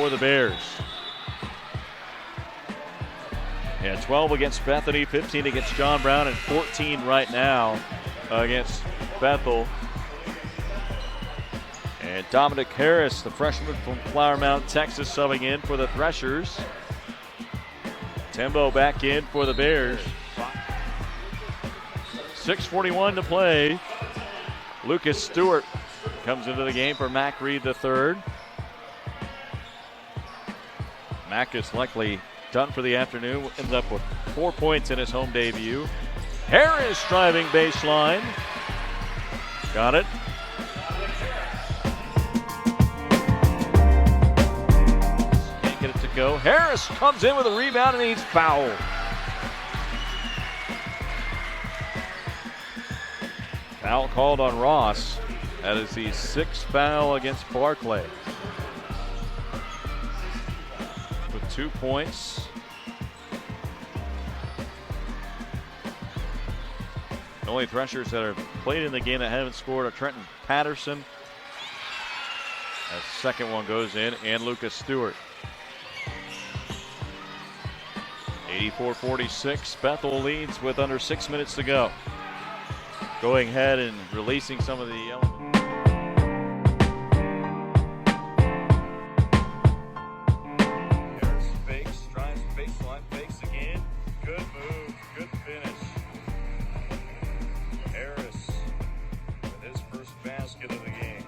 for the Bears. Yeah, 12 against Bethany, 15 against John Brown, and 14 right now against Bethel. And Dominick Harris, the freshman from Flower Mound, Texas, subbing in for the Threshers. Tembo back in for the Bears. 6:41 to play. Lucas Stewart comes into the game for Mac Reed III. Mac is likely done for the afternoon, ends up with 4 points in his home debut. Harris driving baseline. Got it. Can't get it to go. Harris comes in with a rebound and he's fouled. Foul called on Ross. That is the 6th foul against Barclay. With 2 points. The only Threshers that have played in the game that haven't scored are Trenton Patterson. That second one goes in, and Lucas Stewart. 84-46, Bethel leads with under 6 minutes to go. Going ahead and releasing some of the elements. Harris fakes, drives baseline, fakes again. Good move, good finish. Harris with his first basket of the game.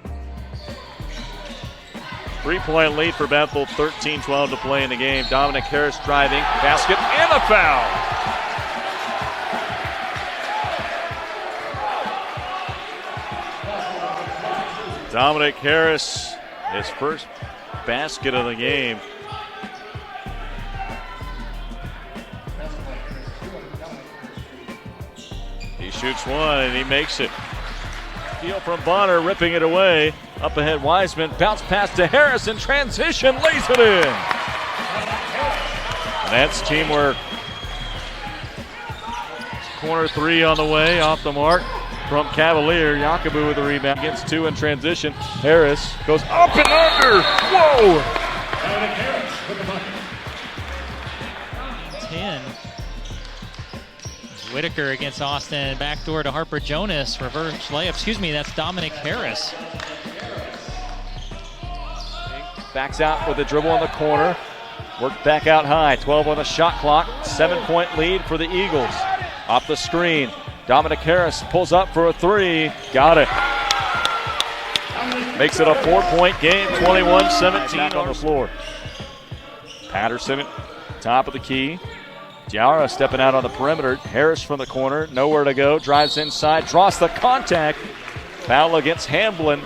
3-point lead for Bethel, 13-12 to play in the game. Dominick Harris driving, basket, and a foul. Dominick Harris, his first basket of the game. He shoots one and he makes it. Steal from Bonner, ripping it away. Up ahead, Wiseman, bounce pass to Harris in transition, lays it in. And that's teamwork. Corner three on the way, off the mark. From Cavalier, Yakubu with the rebound, gets 2 in transition. Harris goes up and under. Whoa! 10. Whitaker against Austin. Backdoor to Harper Jonas. Reverse layup. Excuse me, that's Dominick Harris. Backs out with a dribble in the corner. Worked back out high. 12 on the shot clock. 7-point lead for the Eagles. Off the screen. Dominick Harris pulls up for a 3. Got it. Makes it a 4-point game, 21-17 on the floor. Patterson, top of the key. Diarra stepping out on the perimeter. Harris from the corner, nowhere to go. Drives inside, draws the contact. Foul against Hamblin,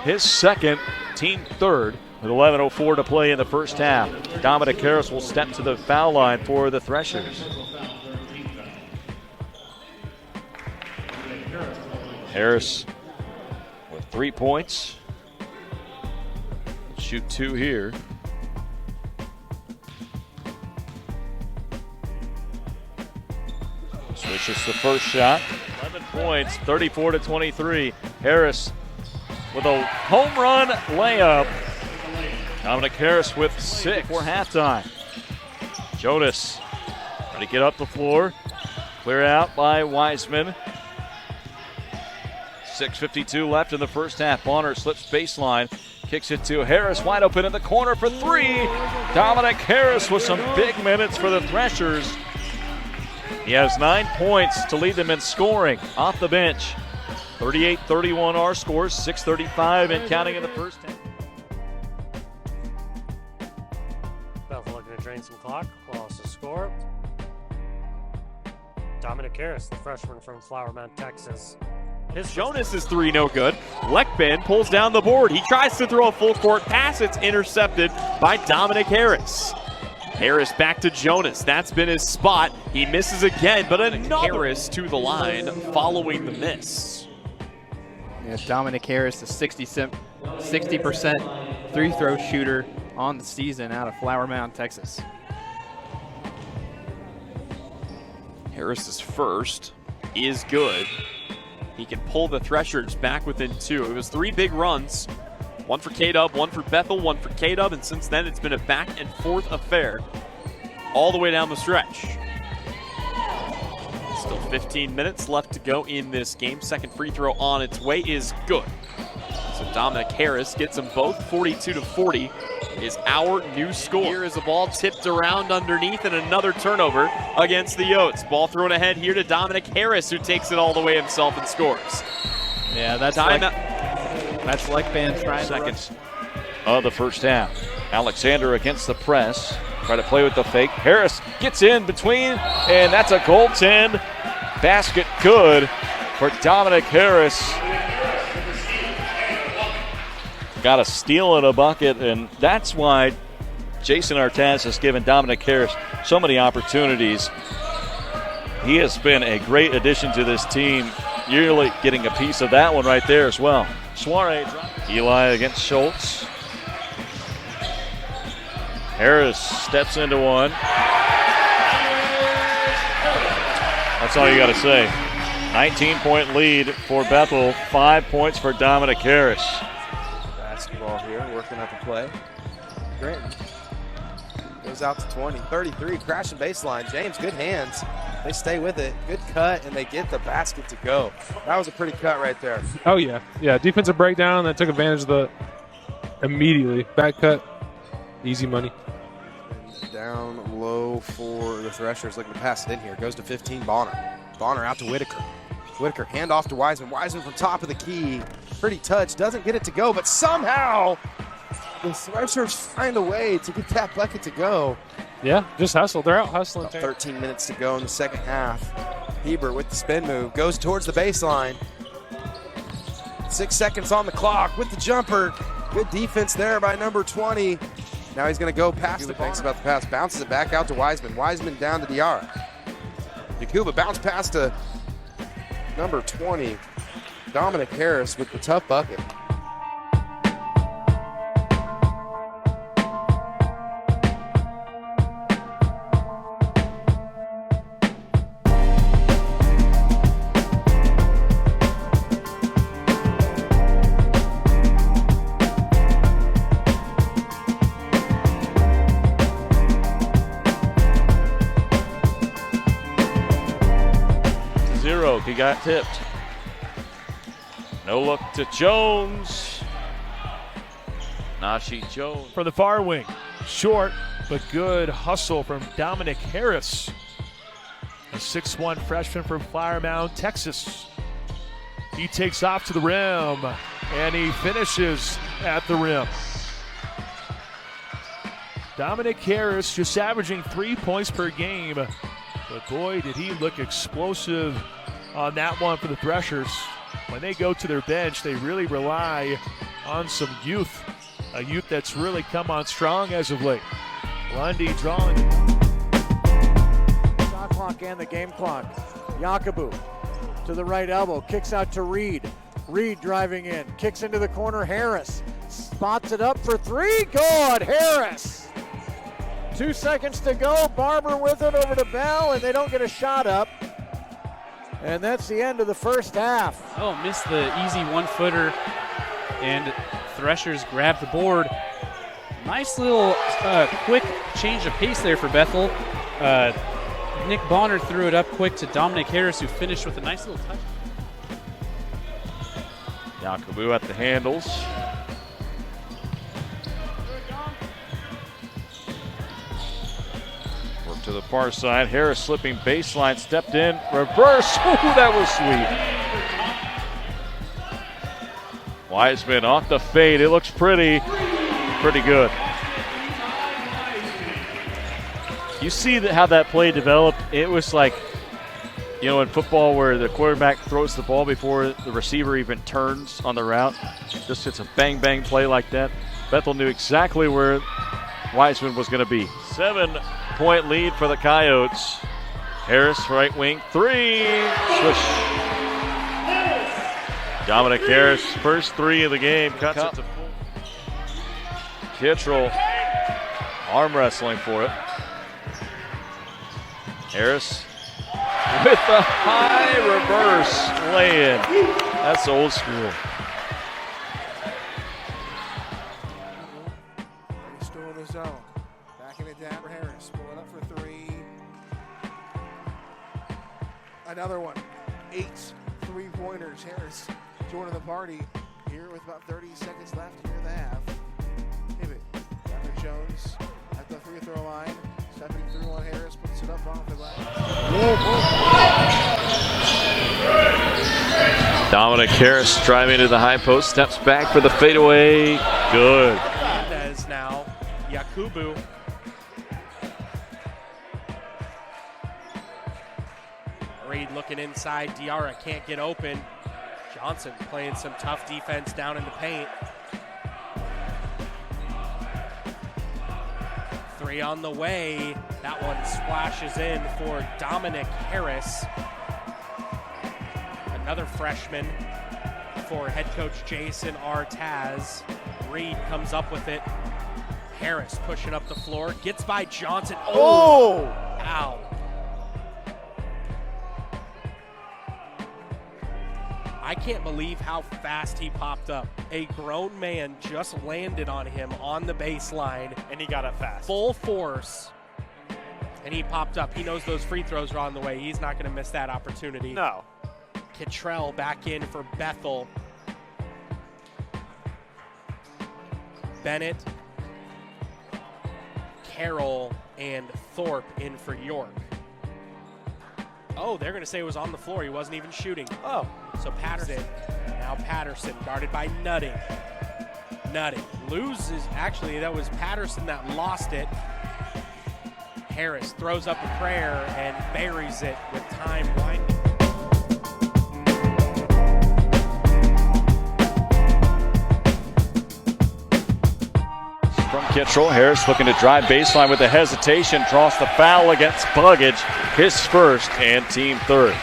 his second, team third. With 11:04 to play in the first half. Dominick Harris will step to the foul line for the Threshers. Harris with 3 points. Shoot 2 here. Switches the first shot. 11 points, 34-23. Harris with a home run layup. Dominick Harris with 6 for halftime. Jonas trying to get up the floor. Clear out by Wiseman. 6:52 left in the first half. Bonner slips baseline, kicks it to Harris, wide open in the corner for 3. Dominick Harris with some big minutes for the Threshers. He has 9 points to lead them in scoring off the bench. 38-31 our scores, 6:35 and counting in the first half. Bethel looking to drain some clock, will also score. Dominick Harris, the freshman from Flower Mound, Texas. Jonas' 3 no good. Leckman pulls down the board. He tries to throw a full court pass. It's intercepted by Dominick Harris. Harris back to Jonas. That's been his spot. He misses again, but another Harris to the line following the miss. Yeah, Dominick Harris, the 60% free-throw shooter on the season out of Flower Mound, Texas. Harris's first is good. He can pull the Threshers back within 2. It was 3 big runs One for K-Dub, one for Bethel, one for K-Dub, and since then it's been a back and forth affair all the way down the stretch. Still 15 minutes left to go in this game. Second free throw on its way is good. So Dominick Harris gets them both. 42-40 is our new score. Here is a ball tipped around underneath and another turnover against the Yotes. Ball thrown ahead here to Dominick Harris, who takes it all the way himself and scores. Yeah, that's like band trying seconds of the first half. Alexander against the press. Try to play with the fake. Harris gets in between, and that's a goaltend. Basket good for Dominick Harris. Got a steal and a bucket, and that's why Jason Artaz has given Dominick Harris so many opportunities. He has been a great addition to this team. You're really getting a piece of that one right there as well. Soiree. Eli against Schultz. Harris steps into one. That's all you got to say. 19-point lead for Bethel. 5 points for Dominick Harris. Basketball here, working up a play. Granton goes out to 20. 33, crashing baseline. James, good hands. They stay with it. Good cut, and they get the basket to go. That was a pretty cut right there. Oh, yeah. Yeah, defensive breakdown. That took advantage of the immediately. Back cut. Easy money. Down low for the Threshers, looking to pass it in here. Goes to 15, Bonner. Bonner out to Whitaker. Whitaker, hand off to Wiseman. Wiseman from top of the key. Pretty touch, doesn't get it to go, but somehow the Threshers find a way to get that bucket to go. Yeah, just hustle. They're out hustling. 13 minutes to go in the second half. Heber with the spin move, goes towards the baseline. 6 seconds on the clock with the jumper. Good defense there by number 20. Now he's going to go past the thinks about the pass, bounces it back out to Wiseman. Wiseman down to Diarra. Yakuba bounce pass to number 20, Dominick Harris with the tough bucket. He got tipped. No look to Jones. Nashi Jones. From the far wing. Short, but good hustle from Dominick Harris. A 6'1 freshman from Flower Mound, Texas. He takes off to the rim, and he finishes at the rim. Dominick Harris just averaging 3 points per game. But boy, did he look explosive on that one for the Threshers. When they go to their bench, they really rely on some youth. A youth that's really come on strong as of late. Lundy drawing. Shot clock and the game clock. Yakubu to the right elbow, kicks out to Reed. Reed driving in, kicks into the corner. Harris spots it up for three. Good, Harris. 2 seconds to go. Barber with it over to Bell, and they don't get a shot up. And that's the end of the first half. Oh, missed the easy one-footer, and Threshers grab the board. Nice little quick change of pace there for Bethel. Nick Bonner threw it up quick to Dominick Harris, who finished with a nice little touch. Yakubu at the handles. Work to the far side. Harris slipping baseline, stepped in, reverse. Ooh, that was sweet. Wiseman off the fade. It looks pretty good. You see how that play developed? It was like, you know, in football where the quarterback throws the ball before the receiver even turns on the route. Just it's a bang-bang play like that. Bethel knew exactly where Wiseman was going to be. 7-point lead for the Coyotes. Harris, right wing, three. Swish. Dominick Harris, first three of the game. Cuts it to full. Kittrell arm wrestling for it. Harris with the high reverse lay-in. That's old school. Backing it down for Harris. Pull it up for three. Another one. 8 3-pointers. Harris joining the party here with about 30 seconds left here in the half. Pivot. Dominick Jones at the free throw line. Stepping through on Harris. Puts it up off the glass. Dominick Harris driving to the high post. Steps back for the fadeaway. Good. Hernandez now. Yakubu. Reed looking inside. Diarra can't get open. Johnson playing some tough defense down in the paint. 3 on the way. That one splashes in for Dominick Harris. Another freshman for head coach Jason Artaz. Reed comes up with it. Harris pushing up the floor. Gets by Johnson. Oh! Ow. I can't believe how fast he popped up. A grown man just landed on him on the baseline. And he got up fast. Full force. And he popped up. He knows those free throws are on the way. He's not going to miss that opportunity. No. Kittrell back in for Bethel. Bennett, Carroll, and Thorpe in for York. Oh, they're going to say it was on the floor. He wasn't even shooting. Oh. So Patterson, now Patterson, guarded by Nutting. Nutting loses, actually that was Patterson that lost it. Harris throws up a prayer and buries it with time winding. From Kittrell, Harris looking to drive baseline with a hesitation, draws the foul against Buggage, his first and team third.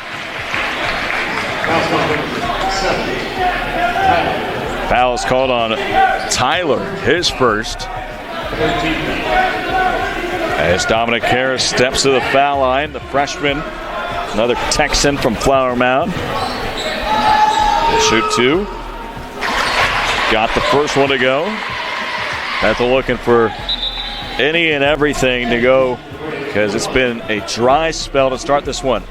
Foul is called on Tyler, his first. As Dominick Harris steps to the foul line, the freshman, another Texan from Flower Mound. Will shoot 2. Got the first one to go. Bethel looking for any and everything to go because it's been a dry spell to start this one.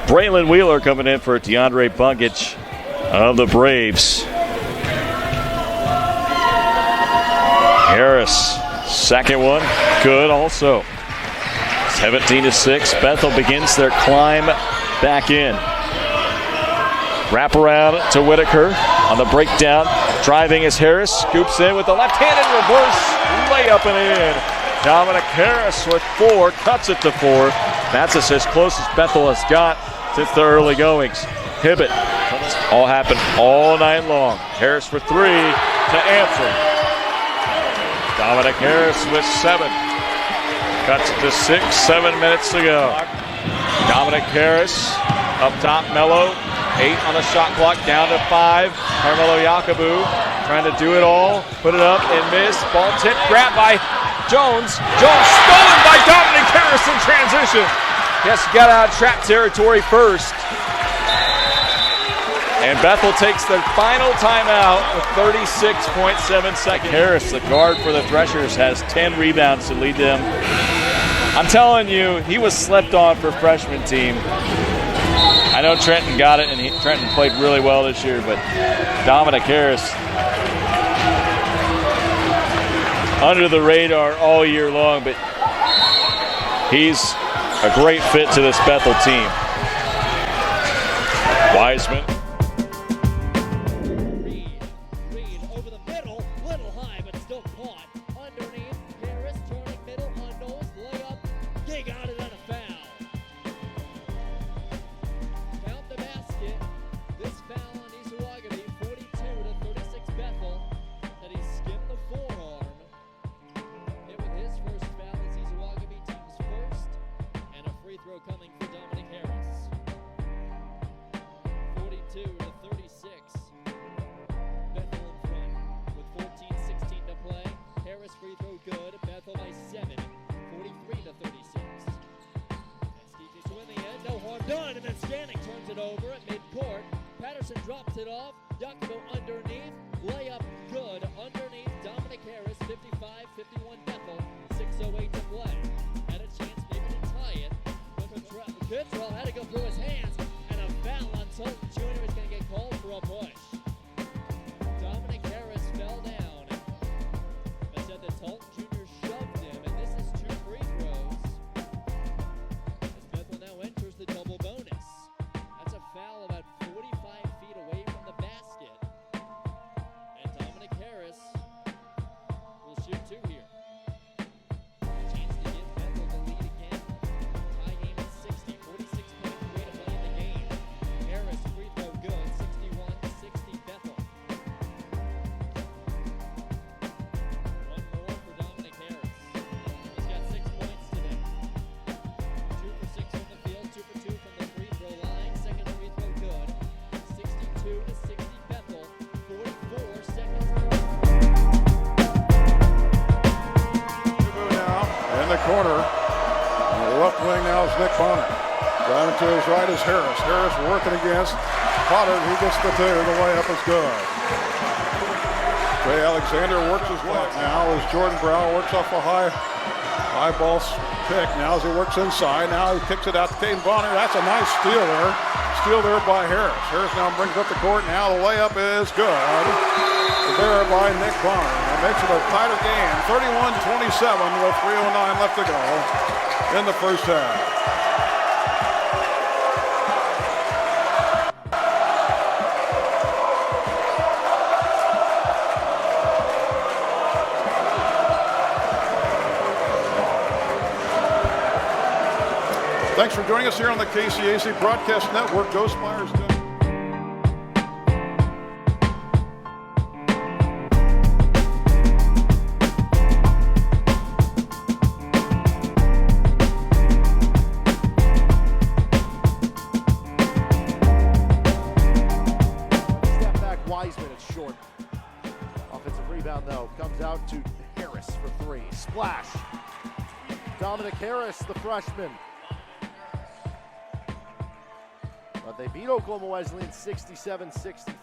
Braylon Wheeler coming in for DeAndre Buggage of the Braves. Harris, second one, good also. 17-6, Bethel begins their climb back in. Wrap around to Whitaker on the breakdown. Driving is Harris, scoops in with the left-handed reverse layup and in. Dominick Harris with 4, cuts it to 4. That's as close as Bethel has got since the early goings. Hibbett, all happened all night long. Harris for 3 to answer. Dominick Harris with 7. Cuts it to 6, 7 minutes to go. Dominick Harris up top, Mello. 8 on the shot clock, down to 5. Carmelo Yakubu trying to do it all. Put it up and miss. Ball tip, grabbed by Jones. Jones stolen by Dominick Harris in transition. Yes, got out of trap territory first. And Bethel takes their final timeout with 36.7 seconds. Harris, the guard for the Threshers, has 10 rebounds to lead them. I'm telling you, he was slept on for freshman team. I know Trenton got it, and Trenton played really well this year, but Dominick Harris, under the radar all year long, but he's a great fit to this Bethel team. Wiseman. Reed over the middle, little high, but still caught. Underneath, Harris turning middle on nose, layup. They got it on a foul. Count the basket. This foul on Isawagami, 42-36 Bethel. That he skimmed the forearm. Hit with his first foul as Isawagami team's first. And a free throw coming for Dominick Harris. 42-36. Bethel in front with 14-16 to play. Harris free throw good. Bethel by 7. 43-36. That's DJ Swim in the end. No harm done. And then Stanek turns it over at midcourt Patterson drops it off. Yakubo underneath. Layup good. Underneath. Dominick Harris, 55-51 Bethel. 6:08 to play. Had a chance maybe to tie it. But Cottrell had to go through his hands. And a foul on Tolton Jr. is going to get called for a push. Dominick Harris fell down. I said that Tolton Jr. shoved him. And this is 2 free throws. As Bethel now enters the double bonus. That's a foul about 45 feet away from the basket. And Dominick Harris will shoot 2 here. Chance to give Bethel the lead again. Tie game at 60, 46.3 to play in the game. Harris free throw good, 61-60 Bethel. One more for Dominick Harris. He's got 6 points today. 2 for 6 from the field, 2 for 2 from the free throw line. Second free throw good. 62-60 Bethel. 44 seconds. Now in the corner. On the left wing now is Nick Bonner. Down to his right is Harris. Harris working against Potter. He gets the 2. The layup is good. Trey Alexander works his way now as Jordan Brown works off a high ball pick. Now as he works inside. Now he kicks it out to Caden Bonner. That's a nice steal there. Steal there by Harris. Harris now brings up the court. Now the layup is good. There by Nick Bonner. It makes it a tighter game. 31-27 with 3:09 left to go in the first half. Thanks for joining us here on the KCAC Broadcast Network. Go Spires. Step back, Wiseman, it's short. Offensive rebound, though, comes out to Harris for 3. Splash. Dominick Harris, the freshman. But they beat Oklahoma Wesleyan 67-64.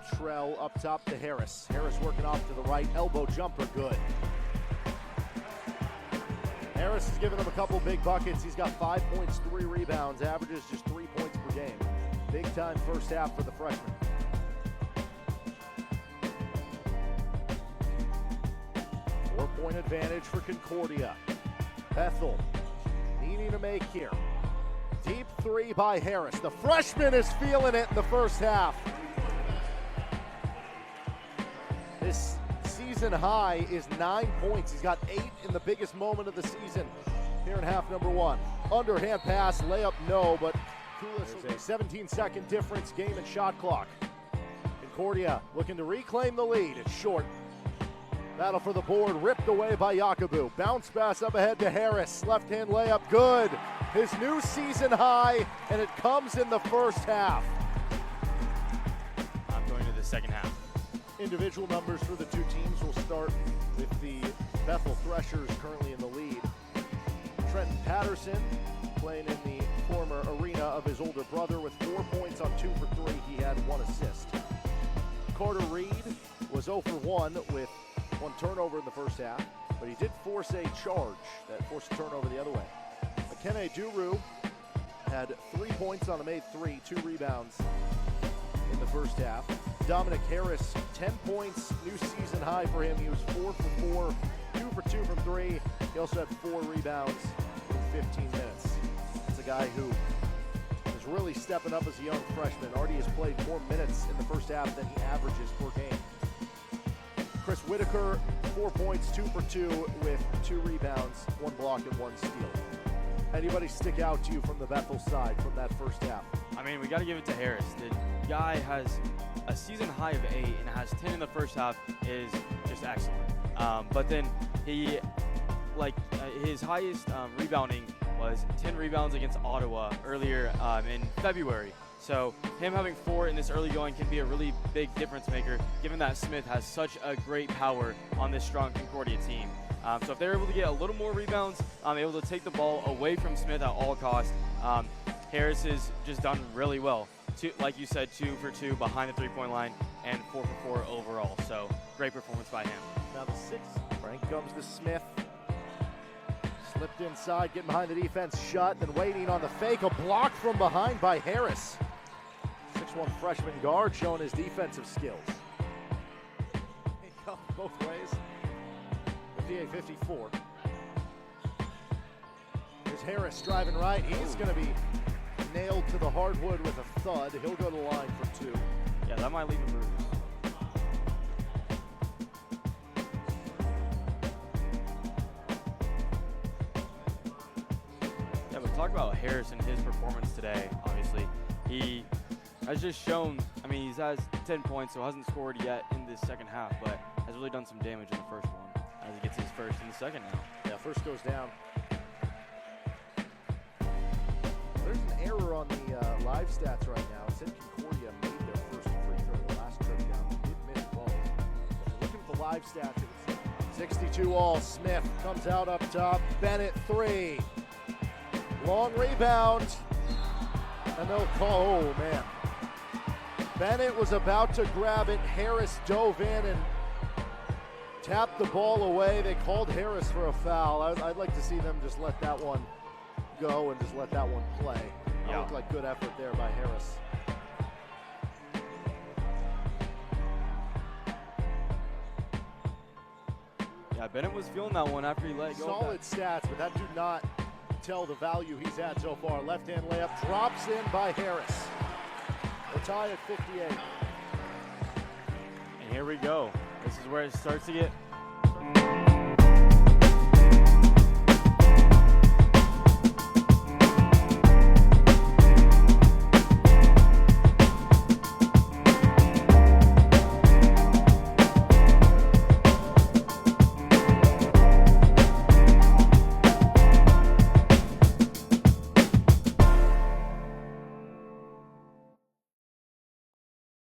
Cottrell up top to Harris. Harris working off to the right, elbow jumper, good. Harris has given him a couple big buckets. He's got 5 points, 3 rebounds, averages just 3 points per game. Big time first half for the freshman. Four-point advantage for Concordia. Bethel needing to make here. Deep 3 by Harris. The freshman is feeling it in the first half. His season high is 9 points. He's got 8 in the biggest moment of the season here in half number 1. Underhand pass, layup no, but Kulis, a 17-second difference, game and shot clock. Concordia looking to reclaim the lead. It's short. Battle for the board, ripped away by Yakubu. Bounce pass up ahead to Harris. Left-hand layup, good. His new season high, and it comes in the first half. I'm going to the second half. Individual numbers for the two teams will start with the Bethel Threshers currently in the lead. Trenton Patterson playing in the former arena of his older brother with 4 points on 2 for 3. He had 1 assist. Carter Reed was 0 for 1 with 1 turnover in the first half, but he did force a charge that forced a turnover the other way. McKenna Duru had 3 points on a made 3, 2 rebounds in the first half. Dominick Harris, 10 points, new season high for him. He was 4 for 4, 2 for 2 from 3. He also had 4 rebounds in 15 minutes. It's a guy who is really stepping up as a young freshman. Already has played more minutes in the first half than he averages per game. Chris Whitaker, 4 points, 2 for 2 with 2 rebounds, 1 block and 1 steal. Anybody stick out to you from the Bethel side from that first half? I mean, we got to give it to Harris. The guy has a season high of 8 and has 10 in the first half is just excellent. But then he, his highest rebounding was 10 rebounds against Ottawa earlier in February. So him having 4 in this early going can be a really big difference maker, given that Smith has such a great power on this strong Concordia team. So if they're able to get a little more rebounds, able to take the ball away from Smith at all costs, Harris has just done really well. like you said, 2 for 2 behind the three-point line and 4 for 4 overall. So great performance by him. Now the 6. Frank comes to Smith. Slipped inside, getting behind the defense, shut, then waiting on the fake. A block from behind by Harris. 6'1" freshman guard showing his defensive skills. He comes both ways. 58-54. Here's Harris driving right. He's going to be nailed to the hardwood with a thud. He'll go to the line for 2. Yeah, that might leave him bruised. Yeah, but talk about Harris and his performance today. Obviously, he has just shown, I mean, he has 10 points, so hasn't scored yet in this second half, but has really done some damage in the first one as he gets his first in the second now. Yeah, first goes down. There's an error on the live stats right now. It said Concordia made their first free throw the last trip down. They did miss both. But looking at the live stats, it's 62 all. Smith comes out up top. Bennett 3. Long rebound. And they'll call, oh man. Bennett was about to grab it. Harris dove in and tapped the ball away. They called Harris for a foul. I'd like to see them just let that one go and just let that one play. That looked like good effort there by Harris. Yeah, Bennett was feeling that one after he let it go. Solid stats, but that do not tell the value he's had so far. Left-hand layup drops in by Harris. We're tied at 58. And here we go. This is where it starts to get